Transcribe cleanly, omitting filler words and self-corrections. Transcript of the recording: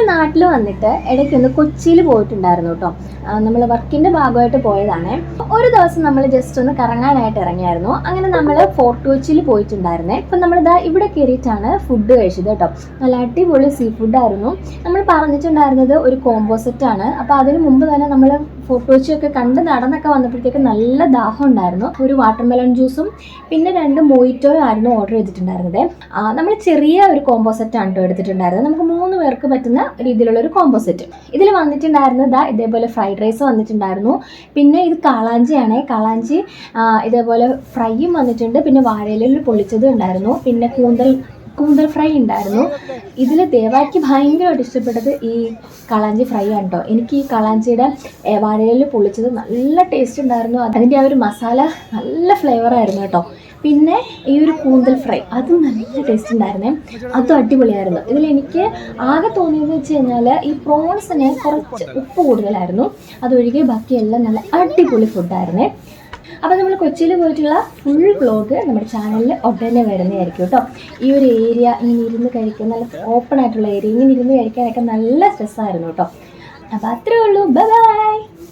നാട്ടിൽ വന്നിട്ട് ഇടയ്ക്കൊന്ന് കൊച്ചിയിൽ പോയിട്ടുണ്ടായിരുന്നു കേട്ടോ. നമ്മൾ വർക്കിൻ്റെ ഭാഗമായിട്ട് പോയതാണ്. ഒരു ദിവസം നമ്മൾ ജസ്റ്റ് ഒന്ന് കറങ്ങാനായിട്ട് ഇറങ്ങിയായിരുന്നു. അങ്ങനെ നമ്മൾ ഫോർട്ട് കൊച്ചിയിൽ പോയിട്ടുണ്ടായിരുന്നേ. അപ്പം നമ്മളിതാ ഇവിടെ കയറിയിട്ടാണ് ഫുഡ് കഴിച്ചത് കേട്ടോ. നല്ല അടിപൊളി സീ ഫുഡായിരുന്നു. നമ്മൾ പറഞ്ഞിട്ടുണ്ടായിരുന്നത് ഒരു കോംബോ സെറ്റാണ്. അപ്പോൾ അതിന് മുമ്പ് തന്നെ നമ്മൾ ഫോർട്ട് കൊച്ചിയൊക്കെ കണ്ട് നടന്നൊക്കെ വന്നപ്പോഴത്തേക്ക് നല്ല ദാഹം ഉണ്ടായിരുന്നു. ഒരു വാട്ടർമെലൺ ജ്യൂസും പിന്നെ 2 മൊയ്റ്റോയും ആയിരുന്നു ഓർഡർ ചെയ്തിട്ടുണ്ടായിരുന്നത്. നമ്മൾ ചെറിയ ഒരു കോംബോ സെറ്റാണ് കേട്ടോ എടുത്തിട്ടുണ്ടായിരുന്നത്. നമുക്ക് 3 പേർക്ക് പറ്റുന്ന രീതിയിലുള്ള ഒരു കോംബോ സെറ്റ്. ഇതിൽ വന്നിട്ടുണ്ടായിരുന്നത് ഇതേപോലെ ഫ്രൈഡ് റൈസ് വന്നിട്ടുണ്ടായിരുന്നു. പിന്നെ ഇത് കാളാഞ്ചിയാണ്. കാളാഞ്ചി ഇതേപോലെ ഫ്രൈയും വന്നിട്ടുണ്ട്. പിന്നെ വാഴയിലയിൽ പൊള്ളിച്ചതും ഉണ്ടായിരുന്നു. പിന്നെ കൂന്തൽ ഫ്രൈ ഉണ്ടായിരുന്നു. ഇതിൽ ദേവായ്ക്ക് ഭയങ്കരമായിട്ട് ഇഷ്ടപ്പെട്ടത് ഈ കളാഞ്ചി ഫ്രൈ ആണ് കേട്ടോ. എനിക്ക് ഈ കളാഞ്ചിയുടെ വാഴയിലയിൽ പൊള്ളിച്ചത് നല്ല ടേസ്റ്റ് ഉണ്ടായിരുന്നു. അതിൻ്റെ ആ ഒരു മസാല നല്ല ഫ്ലേവറായിരുന്നു കേട്ടോ. പിന്നെ ഈ ഒരു കൂന്തൽ ഫ്രൈ അതും നല്ല ടേസ്റ്റ് ഉണ്ടായിരുന്നേ. അതും അടിപൊളിയായിരുന്നു. ഇതിലെനിക്ക് ആകെ തോന്നിയെന്ന് വെച്ച് കഴിഞ്ഞാൽ ഈ പ്രോൺസിന് കുറച്ച് ഉപ്പ് കൂടുതലായിരുന്നു. അതൊഴികെ ബാക്കിയെല്ലാം നല്ല അടിപൊളി ഫുഡായിരുന്നേ. അപ്പോൾ നമ്മൾ കൊച്ചിയിൽ പോയിട്ടുള്ള ഫുൾ വ്ലോഗ് നമ്മുടെ ചാനലിൽ ഉടനെ വരുന്നതായിരിക്കും കേട്ടോ. ഈ ഒരു ഏരിയ ഇങ്ങനെ ഇരുന്ന് കഴിക്കാൻ നല്ല ഓപ്പൺ ആയിട്ടുള്ള ഏരിയ, ഇങ്ങനെ ഇരുന്ന് കഴിക്കാനൊക്കെ നല്ല സ്ട്രെസ്സായിരുന്നു കേട്ടോ. അപ്പോൾ അത്രേ ഉള്ളൂ. Bye bye.